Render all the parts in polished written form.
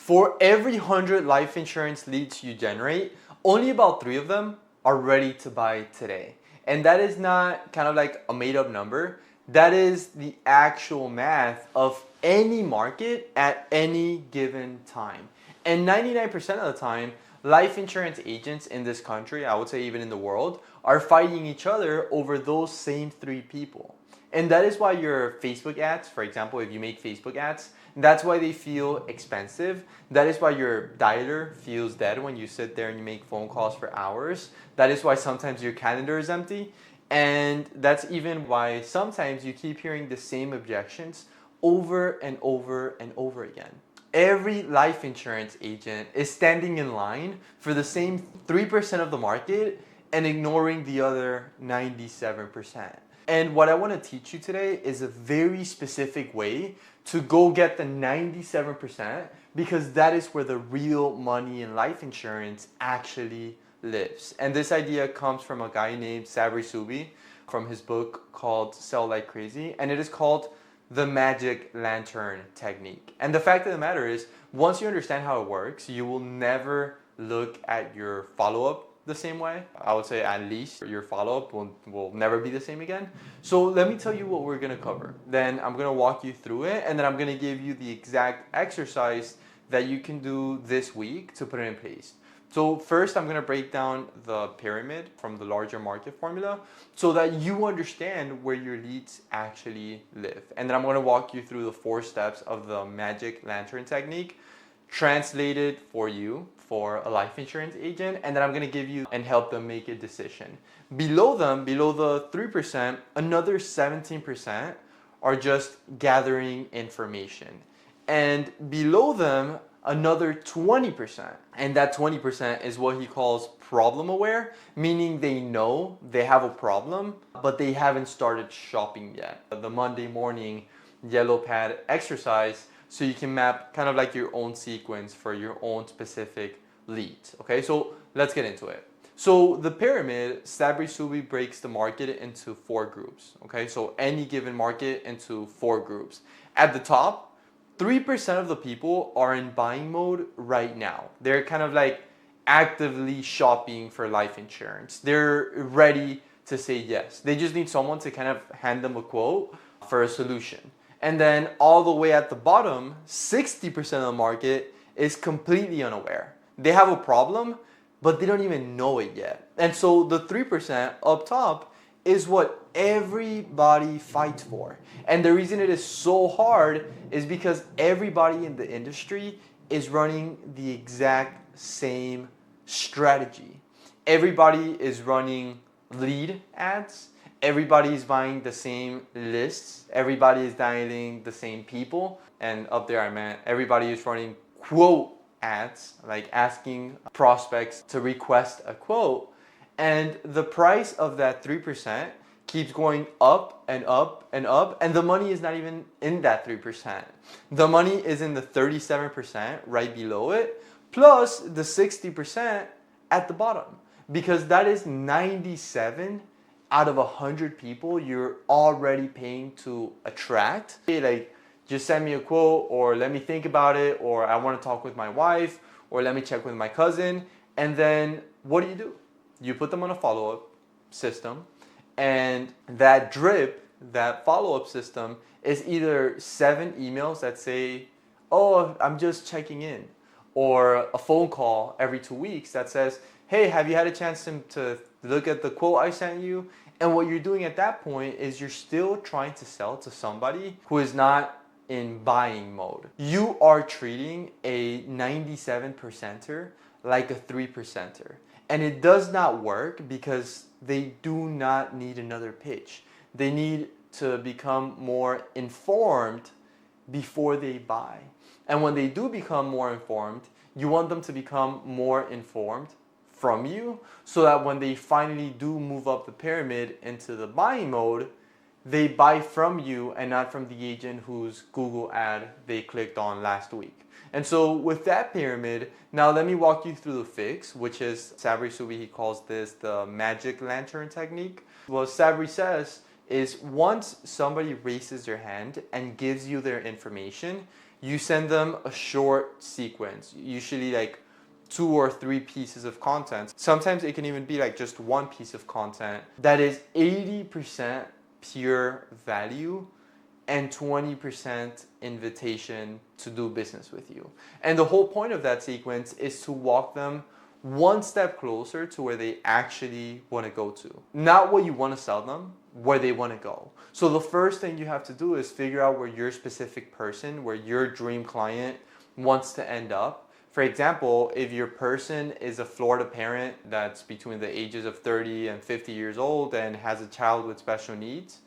For every 100 life insurance leads you generate, only about 3 of them are ready to buy today. And that is not kind of like a made up number. That is the actual math of any market at any given time. And 99% of the time, life insurance agents in this country, I would say even in the world, are fighting each other over those same 3 people. And that is why your Facebook ads, for example, if you make Facebook ads, that's why they feel expensive. That is why your dialer feels dead when you sit there and you make phone calls for hours. That is why sometimes your calendar is empty. And that's even why sometimes you keep hearing the same objections over and over and over again. Every life insurance agent is standing in line for the same 3% of the market and ignoring the other 97%. And what I want to teach you today is a very specific way to go get the 97% because that is where the real money in life insurance actually lives. And this idea comes from a guy named Sabri Suby from his book called Sell Like Crazy, and it is called the magic lantern technique. And the fact of the matter is, once you understand how it works, you will never look at your follow-up the same way. I would say at least your follow-up will never be the same again. So let me tell you what we're gonna cover. Then I'm gonna walk you through it, and then I'm gonna give you the exact exercise that you can do this week to put it in place. So first I'm gonna break down the pyramid from the larger market formula so that you understand where your leads actually live. And then I'm gonna walk you through the 4 steps of the magic lantern technique translated for you for a life insurance agent, and then I'm gonna give you and help them make a decision. Below them, below the 3%, another 17% are just gathering information. And below them, another 20%. And that 20% is what he calls problem aware, meaning they know they have a problem, but they haven't started shopping yet. The Monday morning yellow pad exercise, so you can map kind of like your own sequence for your own specific leads. Okay, so let's get into it. So the pyramid, Sabri Suby breaks the market into 4 groups. Okay, so any given market into 4 groups. At the top, 3% of the people are in buying mode right now. They're kind of like actively shopping for life insurance. They're ready to say yes. They just need someone to kind of hand them a quote for a solution. And then all the way at the bottom, 60% of the market is completely unaware. They have a problem, but they don't even know it yet. And so the 3% up top is what everybody fights for. And the reason it is so hard is because everybody in the industry is running the exact same strategy. Everybody is running lead ads. Everybody is buying the same lists. Everybody is dialing the same people. And up there I meant everybody is running quote ads, like asking prospects to request a quote. And the price of that 3% keeps going up and up and up. And the money is not even in that 3%. The money is in the 37% right below it, plus the 60% at the bottom. Because that is 97 out of 100 people you're already paying to attract. Like, just send me a quote, or let me think about it, or I want to talk with my wife, or let me check with my cousin. And then what do? You put them on a follow-up system, and that drip, that follow-up system, is either 7 emails that say, oh, I'm just checking in, or a phone call every 2 weeks that says, hey, have you had a chance to look at the quote I sent you? And what you're doing at that point is you're still trying to sell to somebody who is not in buying mode. You are treating a 97%er like a 3%er. And it does not work because they do not need another pitch. They need to become more informed before they buy. And when they do become more informed, you want them to become more informed from you so that when they finally do move up the pyramid into the buying mode, they buy from you and not from the agent whose Google ad they clicked on last week. And so with that pyramid, now let me walk you through the fix, which is Sabri Suby, he calls this the magic lantern technique. What Sabri says is once somebody raises their hand and gives you their information, You send them a short sequence, usually like 2 or 3 pieces of content. Sometimes it can even be like just one piece of content that is 80% pure value and 20% invitation to do business with you. And the whole point of that sequence is to walk them one step closer to where they actually want to go to. Not what you want to sell them, where they want to go. So the first thing you have to do is figure out where your specific person, where your dream client wants to end up. For example, if your person is a Florida parent that's between the ages of 30 and 50 years old and has a child with special needs,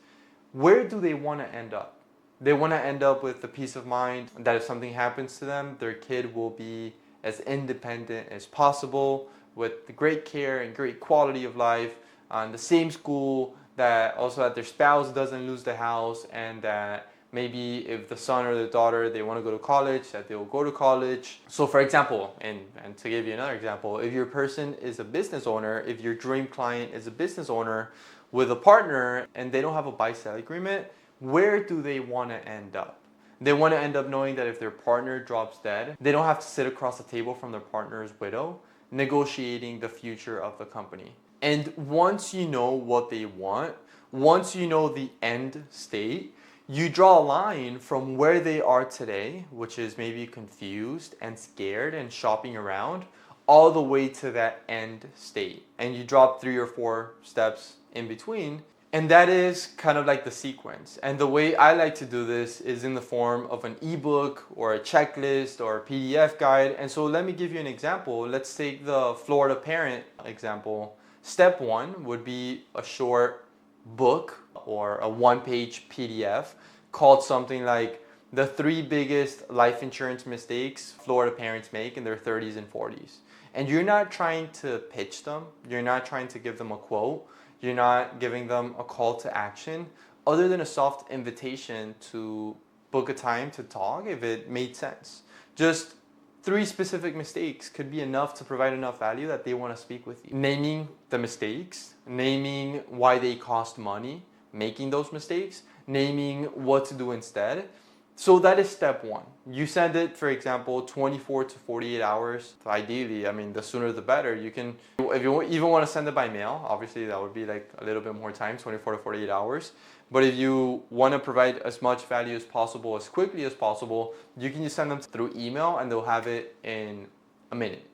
where do they want to end up? They want to end up with the peace of mind that if something happens to them, their kid will be as independent as possible with the great care and great quality of life on the same school, that also that their spouse doesn't lose the house, and that maybe if the son or the daughter, they want to go to college, that they will go to college. So for example, and to give you another example, if your person is a business owner, if your dream client is a business owner with a partner and they don't have a buy-sell agreement, where do they want to end up? They want to end up knowing that if their partner drops dead, they don't have to sit across the table from their partner's widow negotiating the future of the company. And once you know what they want, once you know the end state, you draw a line from where they are today, which is maybe confused and scared and shopping around, all the way to that end state. And you drop 3 or 4 steps in between. And that is kind of like the sequence. And the way I like to do this is in the form of an ebook or a checklist or a PDF guide. And so let me give you an example. Let's take the Florida parent example. Step 1 would be a short book or a 1-page PDF called something like the 3 biggest life insurance mistakes Florida parents make in their 30s and 40s. And you're not trying to pitch them. You're not trying to give them a quote. You're not giving them a call to action other than a soft invitation to book a time to talk if it made sense. Just 3 specific mistakes could be enough to provide enough value that they want to speak with you. Naming the mistakes, naming why they cost money, making those mistakes, naming what to do instead. So that is step 1. You send it, for example, 24 to 48 hours. Ideally, I mean, the sooner the better. You can, if you even want to send it by mail, obviously that would be like a little bit more time, 24 to 48 hours. But if you want to provide as much value as possible, as quickly as possible, you can just send them through email and they'll have it in a minute,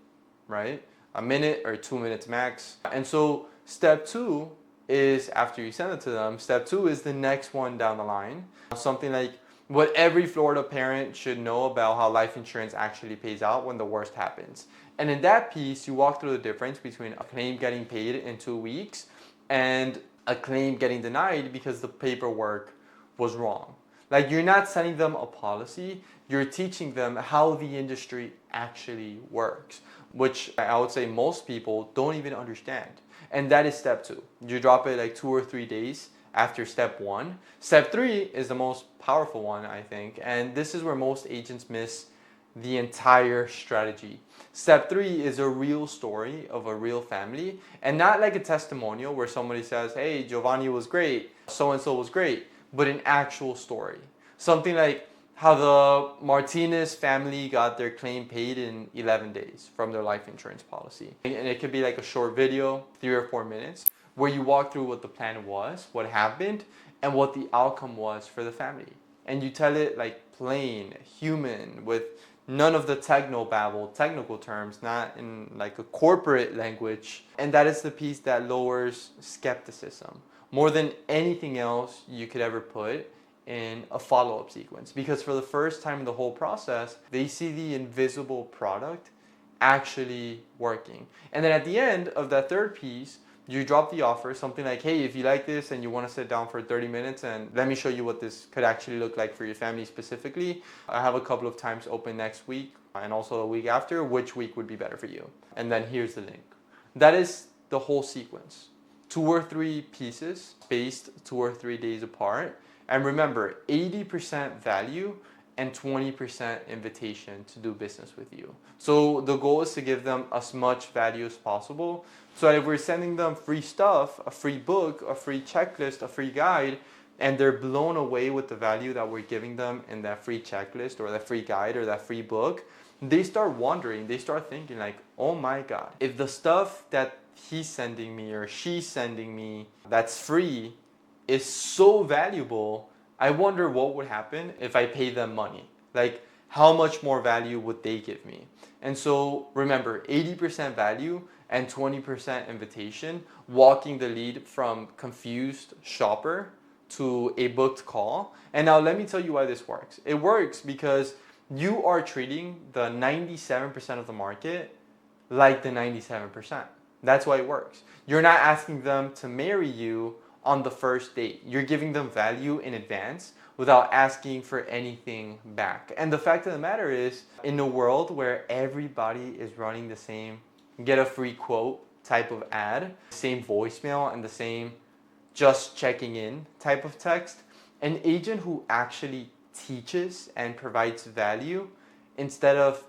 right? A minute or 2 minutes max. And so step 2 is after you send it to them, step 2 is the next one down the line. Something like what every Florida parent should know about how life insurance actually pays out when the worst happens. And in that piece, you walk through the difference between a claim getting paid in 2 weeks and a claim getting denied because the paperwork was wrong. Like, you're not sending them a policy, you're teaching them how the industry actually works, which I would say most people don't even understand. And that is step 2. You drop it like 2 or 3 days after step 1. Step 3 is the most powerful one, I think, and this is where most agents miss the entire strategy. Step 3 is a real story of a real family, and not like a testimonial where somebody says, hey, Giovanni was great, so-and-so was great, but an actual story. Something like how the Martinez family got their claim paid in 11 days from their life insurance policy. And it could be like a short video, 3 or 4 minutes, where you walk through what the plan was, what happened, and what the outcome was for the family. And you tell it like plain, human, with none of the technical terms, not in like a corporate language. And that is the piece that lowers skepticism more than anything else you could ever put in a follow-up sequence. Because for the first time in the whole process, they see the invisible product actually working. And then at the end of that third piece, you drop the offer, something like, hey, if you like this and you want to sit down for 30 minutes and let me show you what this could actually look like for your family specifically. I have a couple of times open next week and also a week after. Which week would be better for you? And then here's the link. That is the whole sequence. 2 or 3 pieces spaced 2 or 3 days apart. And remember, 80% value and 20% invitation to do business with you. So the goal is to give them as much value as possible. So that if we're sending them free stuff, a free book, a free checklist, a free guide, and they're blown away with the value that we're giving them in that free checklist or that free guide or that free book, they start wondering, they start thinking like, oh my God, if the stuff that he's sending me or she's sending me that's free is so valuable, I wonder what would happen if I pay them money. Like, how much more value would they give me? And so remember, 80% value and 20% invitation, walking the lead from confused shopper to a booked call. And now let me tell you why this works. It works because you are treating the 97% of the market like the 97%. That's why it works. You're not asking them to marry you on the first date. You're giving them value in advance without asking for anything back. And the fact of the matter is, in a world where everybody is running the same get a free quote type of ad, same voicemail and the same just checking in type of text, an agent who actually teaches and provides value instead of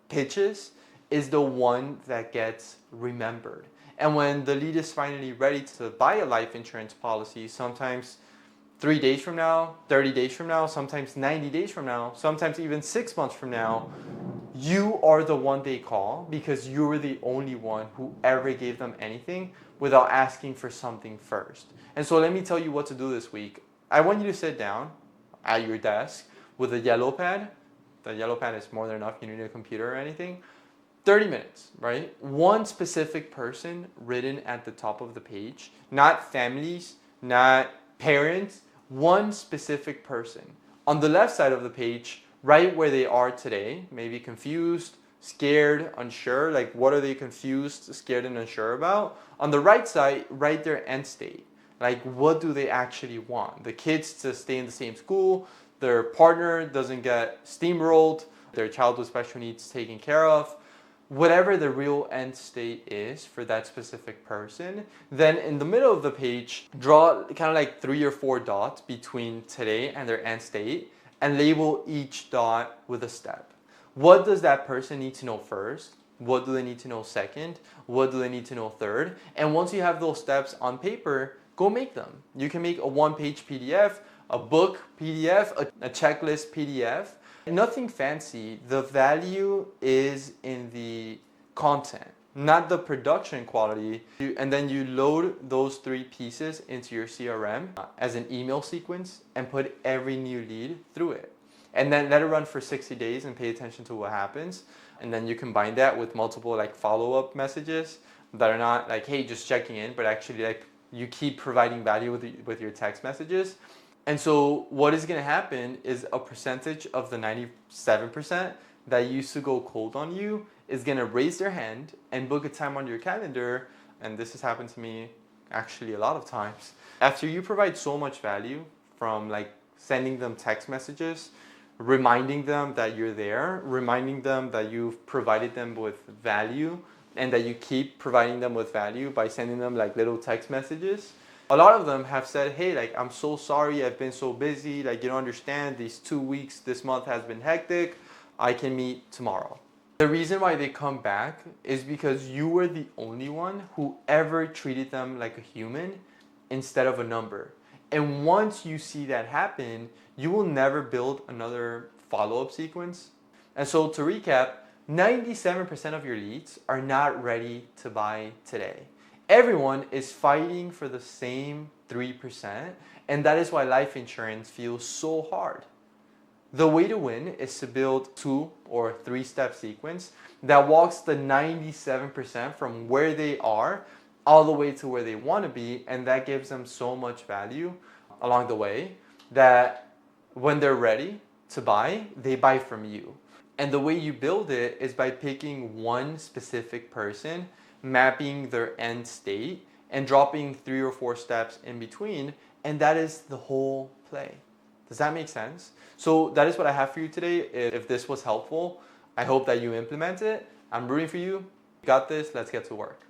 pitches is the one that gets remembered. And when the lead is finally ready to buy a life insurance policy, sometimes 3 days from now, 30 days from now, sometimes 90 days from now, sometimes even 6 months from now, you are the one they call because you were the only one who ever gave them anything without asking for something first. And so let me tell you what to do this week. I want you to sit down at your desk with a yellow pad. The yellow pad is more than enough. You don't need a computer or anything. 30 minutes, right? One specific person written at the top of the page, not families, not parents, one specific person. On the left side of the page, right where they are today, maybe confused, scared, unsure, like what are they confused, scared, and unsure about? On the right side, write their end state. Like what do they actually want? The kids to stay in the same school, their partner doesn't get steamrolled, their child with special needs taken care of, whatever the real end state is for that specific person. Then in the middle of the page, draw kind of like 3 or 4 dots between today and their end state and label each dot with a step. What does that person need to know first? What do they need to know second? What do they need to know third? And once you have those steps on paper, go make them. You can make a 1-page PDF, a book PDF, a checklist PDF. Nothing fancy. The value is in the content, not the production quality. And then you load those 3 pieces into your CRM as an email sequence and put every new lead through it. And then let it run for 60 days and pay attention to what happens. And then you combine that with multiple like follow-up messages that are not like, hey, just checking in, but actually like you keep providing value with your text messages. And so what is going to happen is a percentage of the 97% that used to go cold on you is going to raise their hand and book a time on your calendar. And this has happened to me actually a lot of times. After you provide so much value from like sending them text messages, reminding them that you're there, reminding them that you've provided them with value and that you keep providing them with value by sending them like little text messages. A lot of them have said, hey, like, I'm so sorry, I've been so busy, like, you don't understand, these 2 weeks, this month has been hectic, I can meet tomorrow. The reason why they come back is because you were the only one who ever treated them like a human instead of a number. And once you see that happen, you will never build another follow-up sequence. And so to recap, 97% of your leads are not ready to buy today. Everyone is fighting for the same 3%, and that is why life insurance feels so hard. The way to win is to build 2 or 3-step sequence that walks the 97% from where they are all the way to where they want to be, and that gives them so much value along the way that when they're ready to buy, they buy from you. And the way you build it is by picking one specific person, mapping their end state, and dropping 3 or 4 steps in between, and that is the whole play. Does that make sense? So that is what I have for you today. If this was helpful, I hope that you implement it. I'm rooting for you. You got this. Let's get to work.